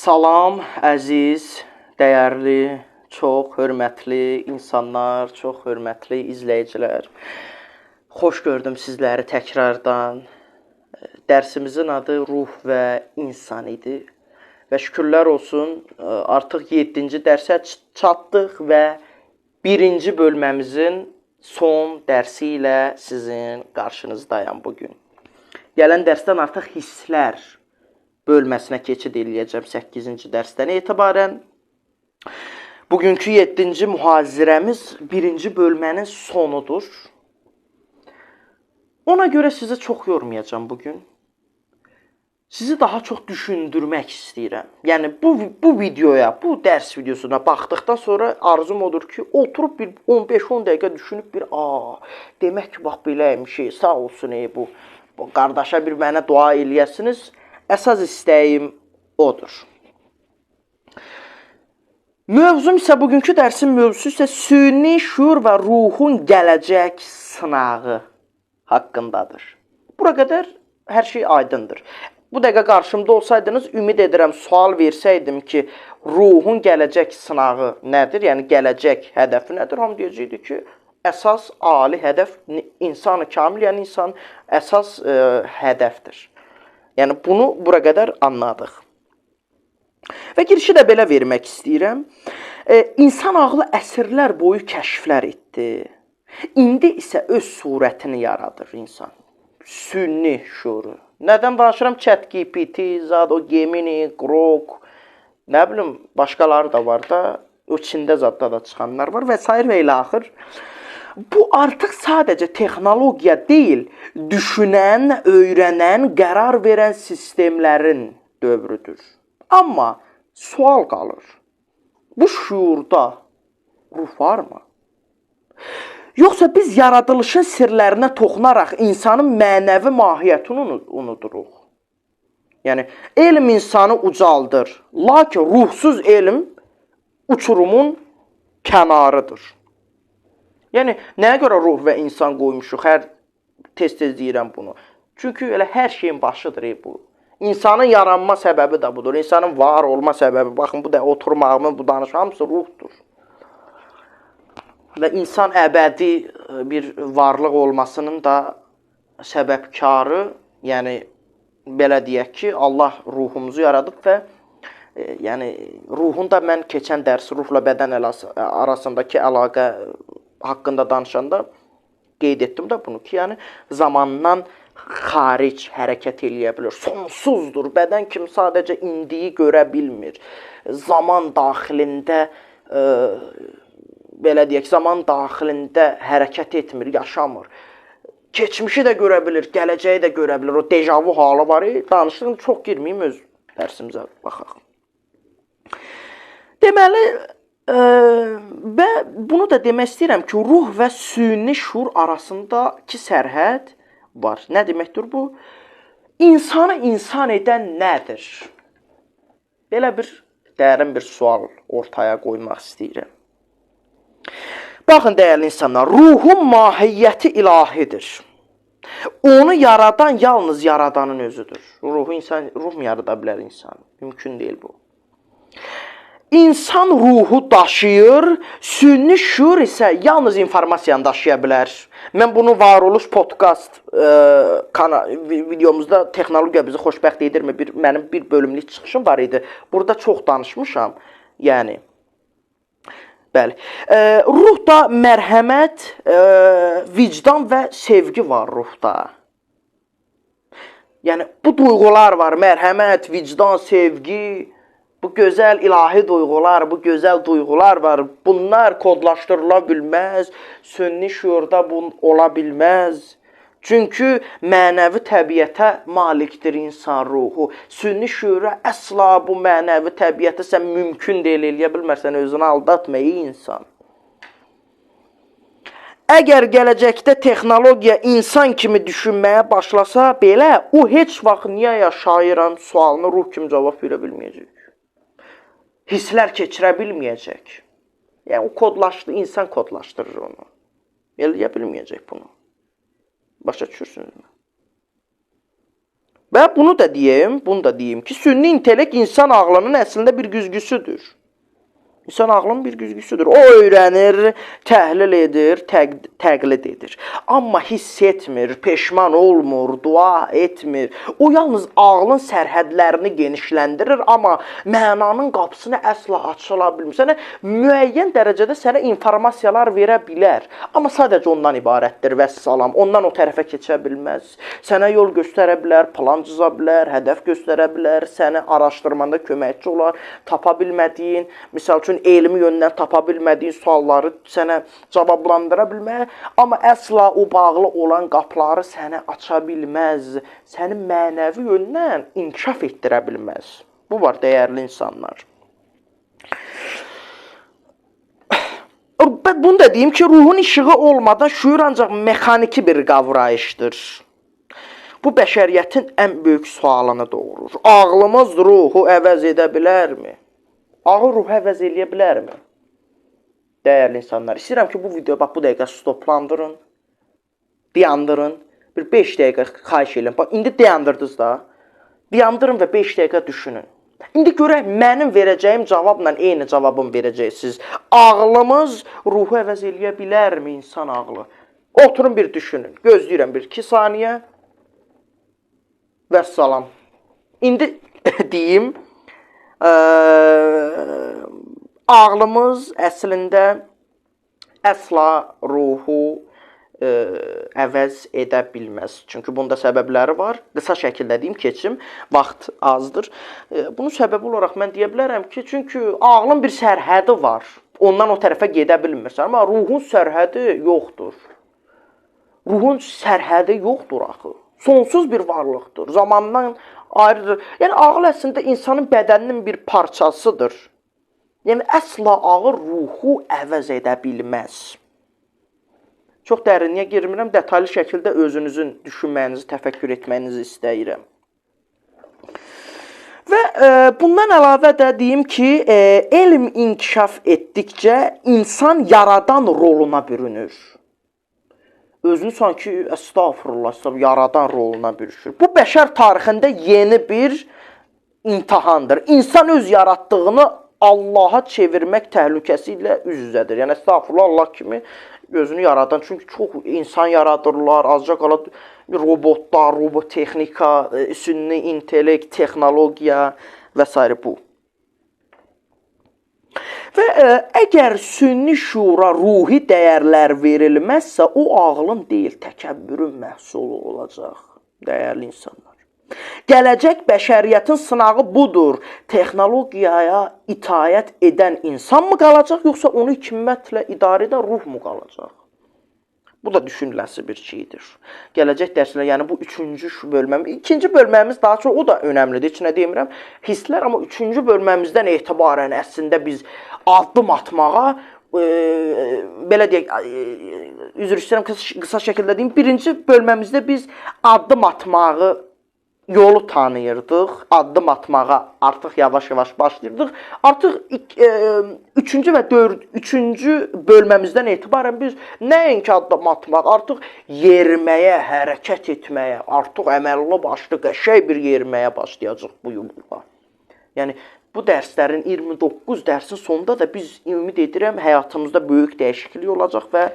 Salam, əziz, dəyərli, çox hörmətli insanlar, çox hörmətli izləyicilər. Xoş gördüm sizləri təkrardan. Dərsimizin adı ruh və insan idi. Və şükürlər olsun, artıq 7-ci dərsə çatdıq və 1-ci bölməmizin son dərsi ilə sizin qarşınızdayım bugün. Gələn dərsdən artıq hisslər bölməsinə keçid eləyəcəm 8-ci dərsdən etibarən. Bugünkü 7-ci mühazirəmiz 1-ci bölmənin sonudur. Ona görə sizi çox yormayacağım bugün. Sizi daha çox düşündürmək istəyirəm. Yəni bu videoya, bu dərs videosuna baxdıqdan sonra arzum odur ki, oturub bir 15-10 dəqiqə düşünüb bir demək ki, bax beləymiş, sağ olsun bu qardaşa bir mənə dua eləyəsiniz. Əsas istəyim odur. Mövzum isə, bugünkü dərsin mövzusu isə süni şuur və ruhun gələcək sınağı haqqındadır. Bura qədər hər şey aydındır. Bu dəqiqə qarşımda olsaydınız, ümid edirəm sual versəydim ki, ruhun gələcək sınağı nədir? Yəni gələcək hədəfi nədir? Hamı deyəcəkdi ki, əsas ali hədəf insanı kamil, yəni insan əsas hədəfdir. Yəni bunu bura qədər anladıq. Və girişi də belə vermək istəyirəm. İnsan ağlı əsrlər boyu kəşflər etdi. İndi isə öz surətini yaradır insan. Süni şuuru. Nədən danışıram? ChatGPT, o Gemini, Grok, nə bilim, başqaları da var da, o Çində zadda da çıxanlar var və s. və ilə axır. Bu artıq sadəcə texnologiya deyil, düşünən, öyrənən, qərar verən sistemlərin dövrüdür. Amma sual qalır. Bu şuurda ruh varmı? Yoxsa biz yaradılışın sirlərinə toxunaraq insanın mənəvi mahiyyətini unuduruq? Yəni, elm insanı ucaldır. Lakin ruhsuz elm uçurumun kənarıdır. Yəni, nəyə görə ruh və insan qoymuşuq? Tez-tez deyirəm bunu. Çünki elə hər şeyin başıdır bu. İnsanın yaranma səbəbi də budur. İnsanın var olma səbəbi, baxın, bu da oturmağımın, bu danışma, hamısı ruhdur. Və insan əbədi bir varlıq olmasının da səbəbkarı, yəni, belə deyək ki, Allah ruhumuzu yaradıb və yəni, ruhun da mən keçən dərs ruhla bədən arasındakı əlaqə haqqında danışanda qeyd etdim də bunu ki, yəni zamandan xaric hərəkət eləyə bilir. Sonsuzdur. Bədən kimi sadəcə indiyi görə bilmir. Zaman daxilində belə deyək, zaman daxilində hərəkət etmir, yaşamır. Keçmişi də görə bilir, gələcəyi də görə bilir. O dejavu halı var. Danışdığım çox girməyim, öz dərsimizə baxaq. Deməli, və bunu da demək istəyirəm ki, ruh və süni şuur arasındakı sərhəd var. Nə deməkdir bu? İnsanı insan edən nədir? Belə bir dərin bir sual ortaya qoymaq istəyirəm. Baxın, dəyərli insanlar, ruhun mahiyyəti ilahidir. Onu yaradan yalnız yaradanın özüdür. Ruh mu yarada bilər insan? Mümkün deyil bu. İnsan ruhu daşıyır, süni şuur isə yalnız informasiyanı daşıya bilər. Mən bunu Varoluş podkast videomuzda texnologiya bizi xoşbəxt edirmi? Mənim bir bölümlük çıxışım var idi. Burada çox danışmışam. Yəni, bəli. Ruhda mərhəmət, vicdan və sevgi var ruhda. Yəni, bu duyğular var. Mərhəmət, vicdan, sevgi. Bu gözəl ilahi duyğular, bu gözəl duyğular var. Bunlar kodlaşdırıla bilməz. Sünni şuurda bu ola bilməz. Çünki mənəvi təbiətə malikdir insan ruhu. Sünni şuura əsla bu mənəvi təbiətə sən mümkün deyil, eləyə bilmərsən, özünü aldatma ey insan. Əgər gələcəkdə texnologiya insan kimi düşünməyə başlasa belə, o heç vaxt niyə yaşayıram sualını ruh kimi cavab verə bilməyəcək. Hisslər keçirə bilməyəcək. Yəni, o insan kodlaşdırır onu. Eləyə bilməyəcək bunu. Başa düşürsünüzmü? Və bunu da deyim ki, sünni intellekt insan ağlının əslində bir güzgüsüdür. İnsan ağlının bir güzgüsüdür. O öyrənir, təhlil edir, təqlid edir. Amma hiss etmir, peşman olmur, dua etmir. O yalnız ağlın sərhədlərini genişləndirir, amma mənanın qapısını əsla açıla bilmir. Sənə müəyyən dərəcədə sənə informasiyalar verə bilər. Amma sadəcə ondan ibarətdir, vəssalam. Ondan o tərəfə keçə bilməz. Sənə yol göstərə bilər, plan cıza bilər, hədəf göstərə bilər, səni araşdırmanda köməkçi olar, tapa bilmədiyin, misal üçün elmi yöndən tapa bilmədiyin sualları sənə cavablandıra bilməz, amma əsla o bağlı olan qapıları sənə aça bilməz, səni mənəvi yöndən inkişaf etdirə bilməz. Bu var, dəyərli insanlar. Bunu da deyim ki, ruhun işığı olmadan şuur ancaq mexaniki bir qavrayışdır. Bu bəşəriyyətin ən böyük sualını doğurur. Ağlımız ruhu əvəz edə bilərmi? Ağıl ruhu əvəz eləyə bilərmi? Dəyərli insanlar, istəyirəm ki, bu videoyu bax, bu dəqiqə stoplandırın, dayandırın, bir 5 dəqiqə xahiş edin. Bax, indi dayandırdınız da, dayandırın və 5 dəqiqə düşünün. İndi görək, mənim verəcəyim cavabla eyni cavabını verəcəksiniz. Ağlımız ruhu əvəz eləyə bilərmi, insan ağlı? Oturun bir düşünün, gözləyirəm bir 2 saniyə. Vəssalam. İndi deyim, ağlımız əslində əsla ruhu əvəz edə bilməz. Çünki bunda səbəbləri var. Qısa şəkildə deyim, keçim, vaxt azdır. Bunun səbəbi olaraq mən deyə bilərəm ki, çünki ağlın bir sərhədi var. Ondan o tərəfə gedə bilmirsən. Amma ruhun sərhədi yoxdur. Ruhun sərhədi yoxdur axı. Sonsuz bir varlıqdır. Zamandan ayrıdır. Yəni, ağıl əslində insanın bədəninin bir parçasıdır. Yəni, əsla ağıl ruhu əvəz edə bilməz. Çox dərinliyə girmirəm, detallı şəkildə özünüzün düşünməyinizi, təfəkkür etməyinizi istəyirəm. Və bundan əlavə də deyim ki, elm inkişaf etdikcə insan yaradan roluna bürünür. Özünü sanki, əstağfurullah, yaradan roluna bürüşür. Bu, bəşər tarixində yeni bir imtihandır. İnsan öz yaratdığını Allaha çevirmək təhlükəsi ilə üz-üzədir. Yəni, əstağfurullah, Allah kimi özünü yaradan. Çünki çox insan yaradırlar, azca qala robotlar, robotexnika, sünni intellekt, texnologiya və s. bu. Və əgər sünni şuura ruhi dəyərlər verilməzsə, o ağlın deyil, təkəbbürün məhsulu olacaq, dəyərli insanlar. Gələcək bəşəriyyətin sınağı budur. Texnologiyaya itaət edən insan mı qalacaq, yoxsa onu hikmətlə idarə edən ruh mu qalacaq? Bu da düşünüləsi bir şeydir. Gələcək dərslər, yəni bu 3-cü bölməmiz, 2-ci bölməmiz daha çox, o da önəmlidir, heç nə demirəm, hisslər, amma 3-cü bölməmizdən etibarən əslində biz addım atmağa, belə deyək, üzr istəyirəm, qısa şəkildə deyim, 1-ci bölməmizdə biz addım atmağı yolu tanıyırdıq, addım atmağa artıq yavaş-yavaş başlayırdıq. Artıq 3-cü və 3-cü bölməmizdən etibarən biz nəinki addım atmaq, artıq yeriməyə, hərəkət etməyə, artıq əməlli başlı qəşəng bir yeriməyə başlayacaq bu yolda. Yəni, bu dərslərin 29 dərsin sonunda da biz ümid edirəm həyatımızda böyük dəyişiklik olacaq və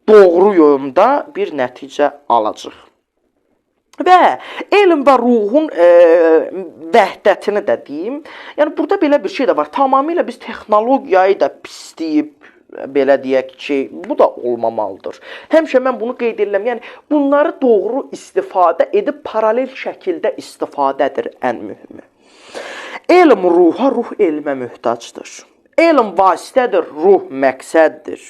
doğru yolda bir nəticə alacaq. Və elm və ruhun vəhdətini də deyim. Yəni, burada belə bir şey də var. Tamamilə biz texnologiyayı da pisləyib, belə deyək ki, bu da olmamalıdır. Həmişə mən bunu qeyd edirəm. Yəni, bunları doğru istifadə edib, paralel şəkildə istifadədir ən mühümü. Elm ruha, ruh elmə möhtacdır. Elm vasitədir, ruh məqsəddir.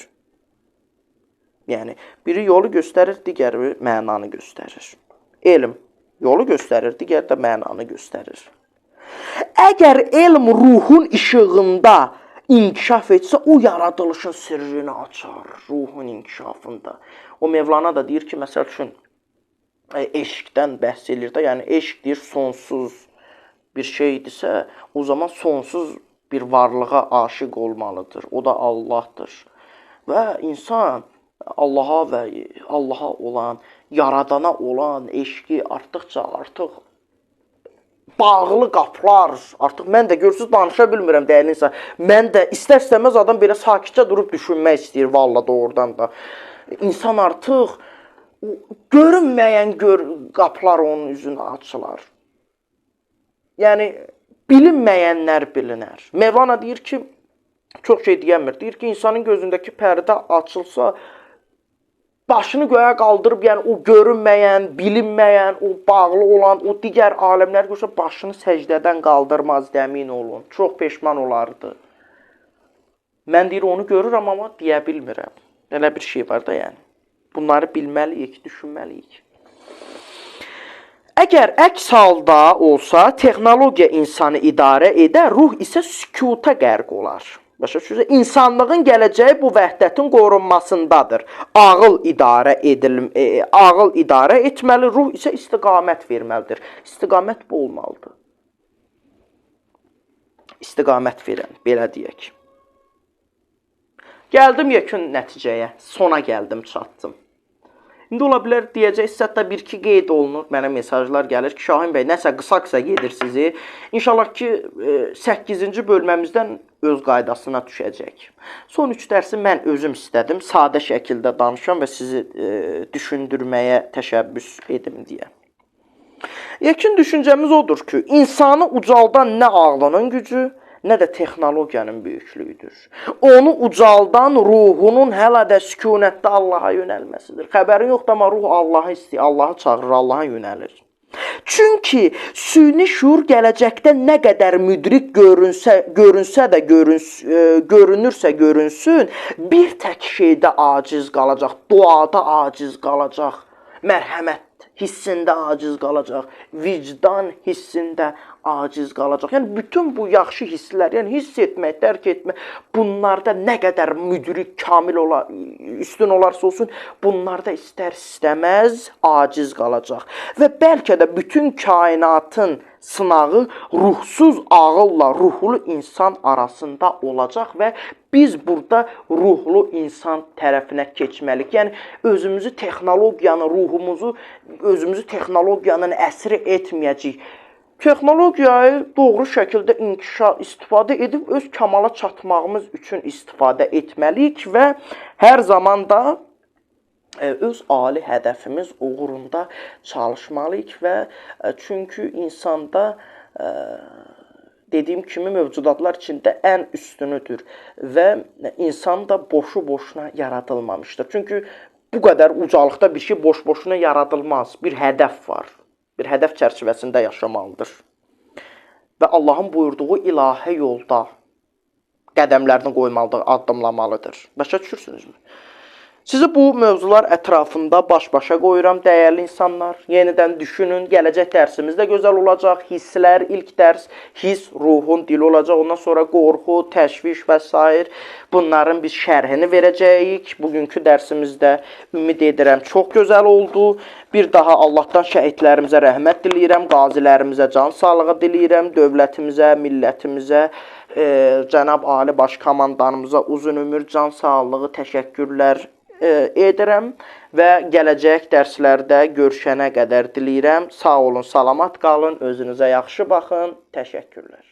Yəni, biri yolu göstərir, digəri mənanı göstərir. Elm yolu göstərir, digər də mənanı göstərir. Əgər elm ruhun işığında inkişaf etsə, o yaradılışın sirrini açar, ruhun inkişafında. O Mevlana da deyir ki, məsəl üçün, eşqdən bəhs edir də, yəni eşq deyir, sonsuz bir şeydirsə, o zaman sonsuz bir varlığa aşiq olmalıdır. O da Allahdır. Və insan Allaha və Allaha olan, yaradana olan eşqi artıq bağlı qapılar. Artıq mən də görürsüz danışa bilmirəm dəyərli insan. Mən də istər-istəməz adam belə sakitcə durub düşünmək istəyir valla doğrudan da. İnsan artıq görünməyən qapılar onun üzünə açılar. Yəni bilinməyənlər bilinər. Mevlana deyir ki, çox şey deyəmir. Deyir ki, insanın gözündəki pərdə açılsa, başını göyə qaldırıb, yəni o görünməyən, bilinməyən, o bağlı olan, o digər aləmlər görsə, başını səcdədən qaldırmaz, əmin olun. Çox peşman olardı. Mən deyir, onu görürəm, amma deyə bilmirəm. Elə bir şey var da, yəni. Bunları bilməliyik, düşünməliyik. Əgər əks halda olsa, texnologiya insanı idarə edə, ruh isə sükuta qərq olar. Başa düşürsünüz? İnsanlığın gələcəyi bu vəhdətin qorunmasındadır. Ağıl idarə etməli, ruh isə istiqamət verməlidir. İstiqamət bu olmalıdır. İstiqamət verən, belə deyək. Gəldim yekun nəticəyə, sona gəldim, çatdım. İndi ola bilər deyəcəksiniz, hətta bir-iki qeyd olunur, mənə mesajlar gəlir ki, Şahin bəy, nəsə qısa-qısa gedir sizi. İnşallah ki, 8-ci bölməmizdən öz qaydasına düşəcək. Son 3 dərsi mən özüm istədim, sadə şəkildə danışam və sizi düşündürməyə təşəbbüs edim deyə. Yekun düşüncəmiz odur ki, insanı ucaldan nə ağlının gücü, nə də texnologiyanın böyüklüyüdür. Onu ucaldan ruhunun hələ də sükunətdə Allaha yönəlməsidir. Xəbərin yoxdur, amma ruh Allahı istəyir, Allahı çağırır, Allaha yönəlir. Çünki süni şuur gələcəkdə nə qədər müdrik görünürsə görünsün, bir tək şeydə aciz qalacaq, duada aciz qalacaq, mərhəmət hissində aciz qalacaq, vicdan hissində aciz qalacaq. Yəni, bütün bu yaxşı hisslər, yəni hiss etmək, dərk etmək, bunlarda nə qədər müdrik, kamil üstün olarsa olsun, bunlarda istər-istəməz aciz qalacaq. Və bəlkə də bütün kainatın sınağı ruhsuz ağılla ruhlu insan arasında olacaq və biz burada ruhlu insan tərəfinə keçməliyik. Yəni, özümüzü texnologiyanın əsiri etməyəcəyik. Texnologiyayı doğru şəkildə istifadə edib öz kamala çatmağımız üçün istifadə etməliyik və hər zaman da öz ali hədəfimiz uğrunda çalışmalıyıq və çünki insanda dediyim kimi mövcudatlar içində ən üstünüdür və insan da boşu-boşuna yaradılmamışdır. Çünki bu qədər ucalıqda bir şey boş-boşuna yaradılmaz. Bir hədəf var. Bir hədəf çərçivəsində yaşamalıdır. Və Allahın buyurduğu ilahə yolda qədəmlərini qoymalıdır, addımlamalıdır. Başa düşürsünüzmü? Sizi bu mövzular ətrafında baş-başa qoyuram, dəyərli insanlar. Yenidən düşünün, gələcək dərsimiz də gözəl olacaq. Hisslər, ilk dərs, hiss, ruhun dili olacaq. Ondan sonra qorxu, təşviş və s. Bunların biz şərhini verəcəyik. Bugünkü dərsimizdə ümid edirəm çox gözəl oldu. Bir daha Allahdan şəhidlərimizə rəhmət diləyirəm, qazilərimizə can sağlığı diləyirəm, dövlətimizə, millətimizə, Cənab Ali Baş Komandanımıza uzun ömür, can sağlığı, təşəkkürlər edirəm və gələcək dərslərdə görüşənə qədər diləyirəm. Sağ olun, salamat qalın, özünüzə yaxşı baxın. Təşəkkürlər.